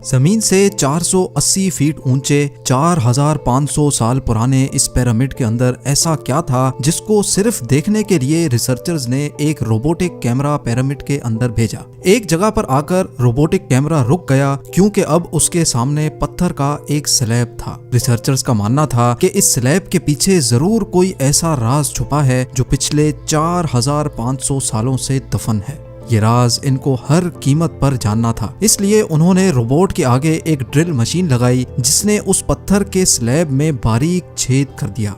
जमीन से 480 फीट ऊंचे 4500 साल पुराने इस पिरामिड के अंदर ऐसा क्या था जिसको सिर्फ देखने के लिए रिसर्चर्स ने एक रोबोटिक कैमरा पिरामिड के अंदर भेजा। एक जगह पर आकर रोबोटिक कैमरा रुक गया क्योंकि अब उसके सामने पत्थर का एक स्लैब था। रिसर्चर्स का मानना था कि इस स्लैब के पीछे जरूर कोई ऐसा राज छुपा है जो पिछले 4500 सालों से दफन है। ये राज इनको हर कीमत पर जानना था, इसलिए उन्होंने रोबोट के आगे एक ड्रिल मशीन लगाई जिसने उस पत्थर के स्लैब में बारीक छेद कर दिया।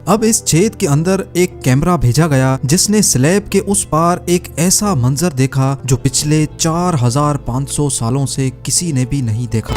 अब इस छेद के अंदर एक कैमरा भेजा गया जिसने स्लैब के उस पार एक ऐसा मंजर देखा जो पिछले 4500 सालों से किसी ने भी नहीं देखा।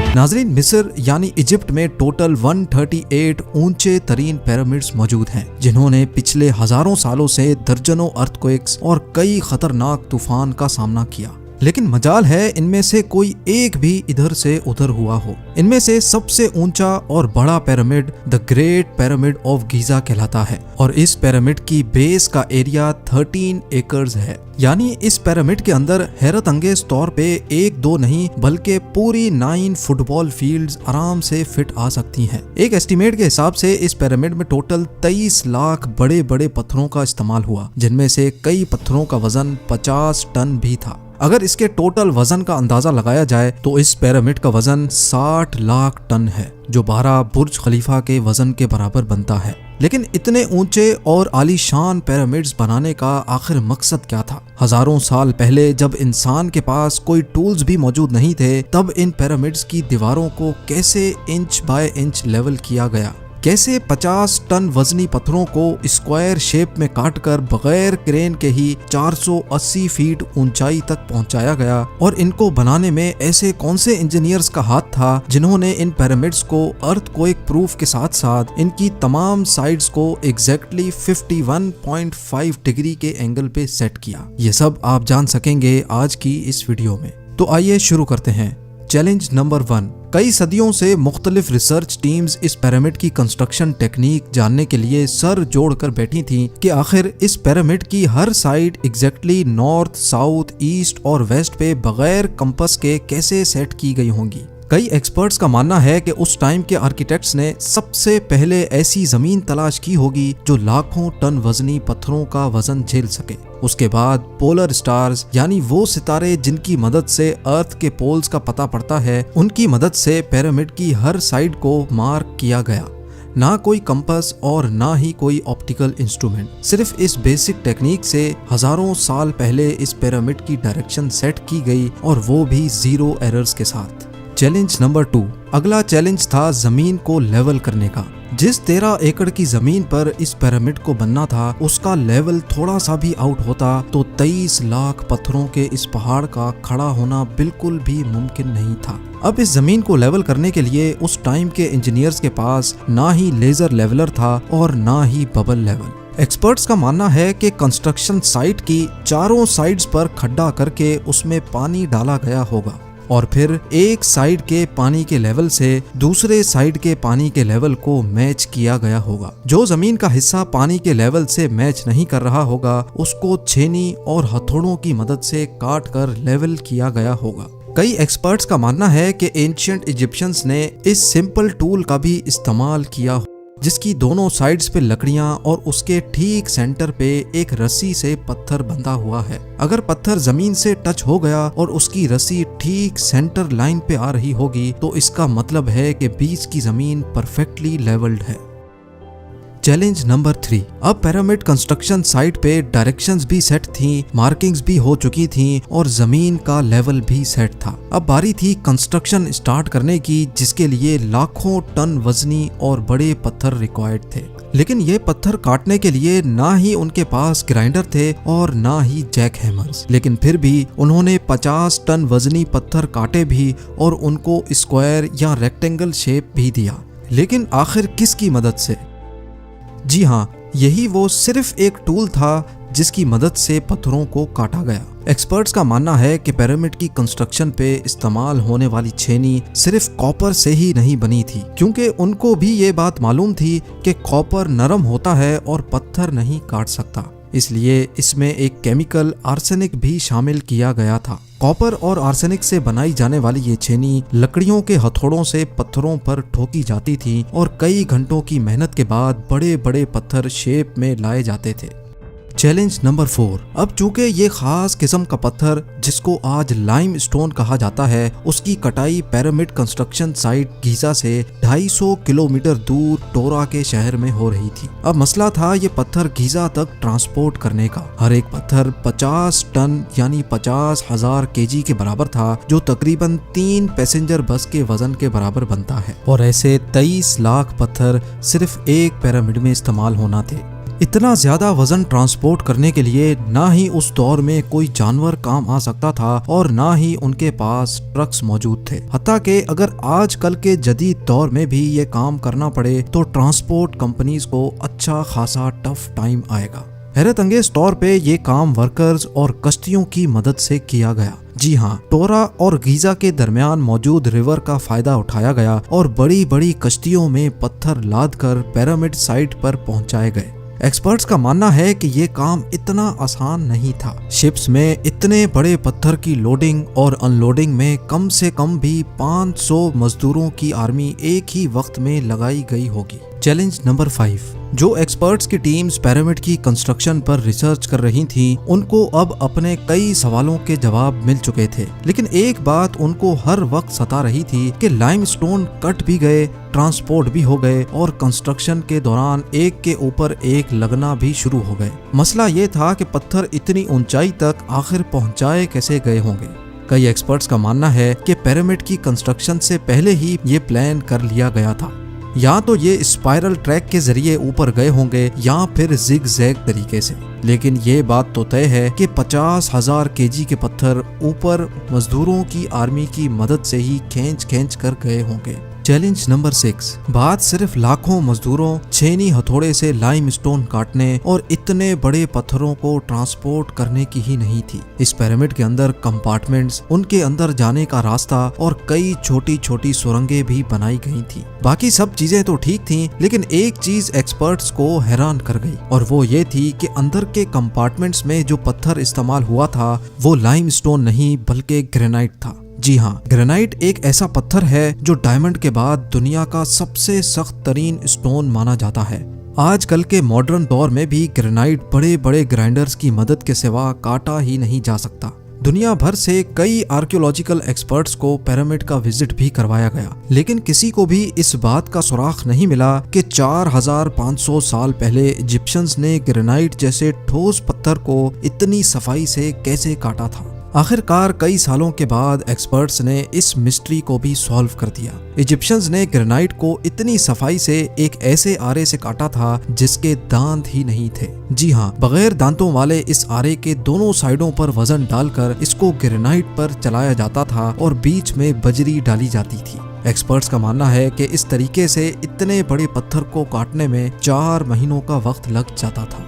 नाजरीन, मिस्र यानी इजिप्ट में टोटल 138 ऊंचे तरीन पिरामिड्स मौजूद हैं जिन्होंने पिछले हजारों सालों से दर्जनों अर्थक्वेक्स और कई खतरनाक तूफान का सामना किया। लेकिन मजाल है इनमें से कोई एक भी इधर से उधर हुआ हो। इनमें से सबसे ऊंचा और बड़ा pyramid the great pyramid of Giza कहलाता है और इस पिरामिड की बेस का एरिया 13 एकर्स है। यानी इस पिरामिड के अंदर हैरत अंगेज तौर पे एक दो नहीं बल्कि पूरी 9 फुटबॉल फील्ड्स आराम से फिट आ सकती हैं। एक एस्टीमेट के हिसाब से इस पिरामिड में टोटल 23 लाख बड़े बड़े पत्थरों का इस्तेमाल हुआ, जिनमें से कई पत्थरों का वजन 50 टन भी था। अगर इसके टोटल वजन का अंदाजा लगाया जाए तो इस पिरामिड का वजन 60 लाख टन है, जो 12 बुर्ज खलीफा के वजन के बराबर बनता है। लेकिन इतने ऊंचे और आलीशान पिरामिड्स बनाने का आखिर मकसद क्या था? हजारों साल पहले जब इंसान के पास कोई टूल्स भी मौजूद नहीं थे, तब इन पिरामिड्स की दीवारों को कैसे इंच बाय इंच लेवल किया गया? कैसे 50 टन वजनी पत्थरों को स्क्वायर शेप में काटकर बगैर क्रेन के ही 480 फीट ऊंचाई तक पहुंचाया गया? और इनको बनाने में ऐसे कौन से इंजीनियर्स का हाथ था जिन्होंने इन पिरामिड्स को अर्थक्वेक प्रूफ के साथ साथ इनकी तमाम साइड्स को एग्जैक्टली 51.5 डिग्री के एंगल पे सेट किया? ये सब आप जान सकेंगे आज की इस वीडियो में। तो आइए शुरू करते हैं। Challenge number 1। कई सदियों से मुख्तलिफ रिसर्च टीम्स इस पिरामिड की कंस्ट्रक्शन टेक्निक जानने के लिए सर जोड़कर बैठी थीं कि आखिर इस पिरामिड की हर side exactly north, south, east और वेस्ट पे बगैर कंपास के कैसे सेट की गई होंगी। कई एक्सपर्ट्स का मानना है कि उस टाइम के आर्किटेक्ट्स ने सबसे पहले ऐसी जमीन तलाश की होगी जो लाखों टन वजनी पत्थरों का वजन झेल सके। उसके बाद पोलर स्टार्स यानी वो सितारे जिनकी मदद से अर्थ के पोल्स का पता पड़ता है, उनकी मदद से पिरामिड की हर साइड को मार्क किया गया। ना कोई कंपास और ना ही कोई ऑप्टिकल इंस्ट्रूमेंट, सिर्फ इस बेसिक टेक्निक से हजारों साल पहले इस पिरामिड की डायरेक्शन सेट की गई और वो भी 0 एरर्स के साथ। Challenge number 2। अगला चैलेंज था जमीन को लेवल करने का। जिस 13 एकड़ की जमीन पर इस पिरामिड को बनना था, उसका लेवल थोड़ा सा भी आउट होता तो 23 लाख पत्थरों के इस पहाड़ का खड़ा होना बिल्कुल भी मुमकिन नहीं था। अब इस जमीन को लेवल करने के लिए उस टाइम के इंजीनियर्स के पास ना ही लेजर लेवलर था और ना ही बबल लेवल। एक्सपर्ट्स का मानना है कि कंस्ट्रक्शन साइट की चारों साइड्स पर खड्डा करके उसमें पानी डाला गया होगा और फिर एक साइड के पानी के लेवल से दूसरे साइड के पानी के लेवल को मैच किया गया होगा। जो जमीन का हिस्सा पानी के लेवल से मैच नहीं कर रहा होगा, उसको छेनी और हथौड़ों की मदद से काट कर लेवल किया गया होगा। कई एक्सपर्ट्स का मानना है कि एंशिएंट इजिप्शियंस ने इस सिंपल टूल का भी इस्तेमाल किया, जिसकी दोनों साइड्स पे लकड़ियां और उसके ठीक सेंटर पे एक रस्सी से पत्थर बंधा हुआ है। अगर पत्थर जमीन से टच हो गया और उसकी रस्सी ठीक सेंटर लाइन पे आ रही होगी तो इसका मतलब है कि बीच की जमीन परफेक्टली लेवल्ड है। Challenge number 3। अब पिरामिड कंस्ट्रक्शन साइट पे डायरेक्शंस भी सेट थी, मार्किंग्स भी हो चुकी थी और जमीन का लेवल भी सेट था। अब बारी थी कंस्ट्रक्शन स्टार्ट करने की, जिसके लिए लाखों टन वजनी और बड़े पत्थर रिक्वायर्ड थे। लेकिन ये पत्थर काटने के लिए ना ही उनके पास ग्राइंडर थे और ना ही जैक हैमर्स। लेकिन फिर भी उन्होंने 50 टन वजनी पत्थर काटे भी और उनको स्क्वायर या रेक्टेंगल शेप भी दिया। लेकिन आखिर किसकी मदद से? जी हाँ, यही वो सिर्फ एक टूल था जिसकी मदद से पत्थरों को काटा गया। एक्सपर्ट्स का मानना है कि पिरामिड की कंस्ट्रक्शन पे इस्तेमाल होने वाली छेनी सिर्फ कॉपर से ही नहीं बनी थी, क्योंकि उनको भी ये बात मालूम थी कि कॉपर नरम होता है और पत्थर नहीं काट सकता, इसलिए इसमें एक केमिकल आर्सेनिक भी शामिल किया गया था। कॉपर और आर्सेनिक से बनाई जाने वाली ये छेनी लकड़ियों के हथौड़ों से पत्थरों पर ठोकी जाती थी और कई घंटों की मेहनत के बाद बड़े बड़े पत्थर शेप में लाए जाते थे। Challenge number 4। अब चूंकि ये खास किस्म का पत्थर जिसको आज लाइम स्टोन कहा जाता है, उसकी कटाई पिरामिड कंस्ट्रक्शन साइट गीजा से 250 किलोमीटर दूर टोरा के शहर में हो रही थी। अब मसला था ये पत्थर गीजा तक ट्रांसपोर्ट करने का। हर एक पत्थर 50 टन यानी 50,000 केजी के बराबर था, जो तकरीबन 3 पैसेंजर बस के वजन के बराबर बनता है। और ऐसे 23 लाख पत्थर सिर्फ एक पिरामिड में इस्तेमाल होना थे। इतना ज्यादा वजन ट्रांसपोर्ट करने के लिए ना ही उस दौर में कोई जानवर काम आ सकता था और ना ही उनके पास ट्रक्स मौजूद थे। हत्ता कि अगर आजकल के जदीद दौर में भी ये काम करना पड़े तो ट्रांसपोर्ट कंपनीज को अच्छा खासा टफ टाइम आएगा। हैरत अंगेज तौर पे ये काम वर्कर्स और कश्तियों की मदद से किया गया। जी हाँ, टोरा और गीजा के दरमियान मौजूद रिवर का फायदा उठाया गया और बड़ी बड़ी कश्तियों में पत्थर लाद कर पिरामिड साइट पर पहुंचाए गए। एक्सपर्ट्स का मानना है कि ये काम इतना आसान नहीं था। शिप्स में इतने बड़े पत्थर की लोडिंग और अनलोडिंग में कम से कम भी 500 मजदूरों की आर्मी एक ही वक्त में लगाई गई होगी। Challenge number 5। जो एक्सपर्ट्स की टीम्स पिरामिड की कंस्ट्रक्शन पर रिसर्च कर रही थीं, उनको अब अपने कई सवालों के जवाब मिल चुके थे, लेकिन एक बात उनको हर वक्त सता रही थी कि लाइमस्टोन कट भी गए, ट्रांसपोर्ट भी हो गए और कंस्ट्रक्शन के दौरान एक के ऊपर एक लगना भी शुरू हो गए। मसला ये था कि पत्थर इतनी ऊंचाई तक आखिर पहुंचाए कैसे गए होंगे। कई एक्सपर्ट्स का मानना है कि पिरामिड की कंस्ट्रक्शन से पहले ही ये प्लान कर लिया गया था। या तो ये स्पाइरल ट्रैक के जरिए ऊपर गए होंगे या फिर जिग जैग तरीके से, लेकिन ये बात तो तय है कि 50,000 केजी के पत्थर ऊपर मजदूरों की आर्मी की मदद से ही खींच कर गए होंगे। Challenge number 6। बात सिर्फ लाखों मजदूरों, छेनी हथौड़े से लाइमस्टोन काटने और इतने बड़े पत्थरों को ट्रांसपोर्ट करने की ही नहीं थी। इस पिरामिड के अंदर कंपार्टमेंट्स, उनके अंदर जाने का रास्ता और कई छोटी छोटी सुरंगें भी बनाई गई थी। बाकी सब चीजें तो ठीक थीं, लेकिन एक चीज एक्सपर्ट्स को हैरान कर गई और वो ये थी कि अंदर के कंपार्टमेंट्स में जो पत्थर इस्तेमाल हुआ था वो लाइमस्टोन नहीं बल्कि ग्रेनाइट था। जी हाँ, ग्रेनाइट एक ऐसा पत्थर है जो डायमंड के बाद दुनिया का सबसे सख्त तरीन स्टोन माना जाता है। आजकल के मॉडर्न दौर में भी ग्रेनाइट बड़े बड़े ग्राइंडर्स की मदद के सिवा काटा ही नहीं जा सकता। दुनिया भर से कई आर्कियोलॉजिकल एक्सपर्ट्स को पिरामिड का विजिट भी करवाया गया, लेकिन किसी को भी इस बात का सुराग नहीं मिला कि 4500 साल पहले इजिप्शियंस ने ग्रेनाइट जैसे ठोस पत्थर को इतनी सफाई से कैसे काटा था। आखिरकार कई सालों के बाद एक्सपर्ट्स ने इस मिस्ट्री को भी सॉल्व कर दिया। इजिप्शियंस ने ग्रेनाइट को इतनी सफाई से एक ऐसे आरे से काटा था जिसके दांत ही नहीं थे। जी हाँ, बगैर दांतों वाले इस आरे के दोनों साइडों पर वजन डालकर इसको ग्रेनाइट पर चलाया जाता था और बीच में बजरी डाली जाती थी। एक्सपर्ट्स का मानना है कि इस तरीके से इतने बड़े पत्थर को काटने में 4 महीनों का वक्त लग जाता था।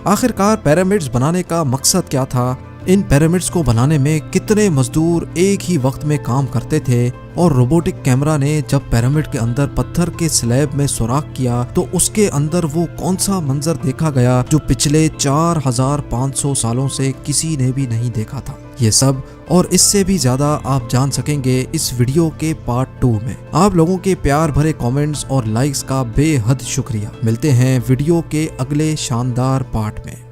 आखिरकार पिरामिड्स बनाने का मकसद क्या था? इन पिरामिड्स को बनाने में कितने मजदूर एक ही वक्त में काम करते थे? और रोबोटिक कैमरा ने जब पिरामिड के अंदर पत्थर के स्लैब में सुराख किया तो उसके अंदर वो कौन सा मंजर देखा गया जो पिछले 4500 सालों से किसी ने भी नहीं देखा था? ये सब और इससे भी ज्यादा आप जान सकेंगे इस वीडियो के पार्ट 2 में। आप लोगों के प्यार भरे कमेंट्स और लाइक्स का बेहद शुक्रिया। मिलते हैं वीडियो के अगले शानदार पार्ट में।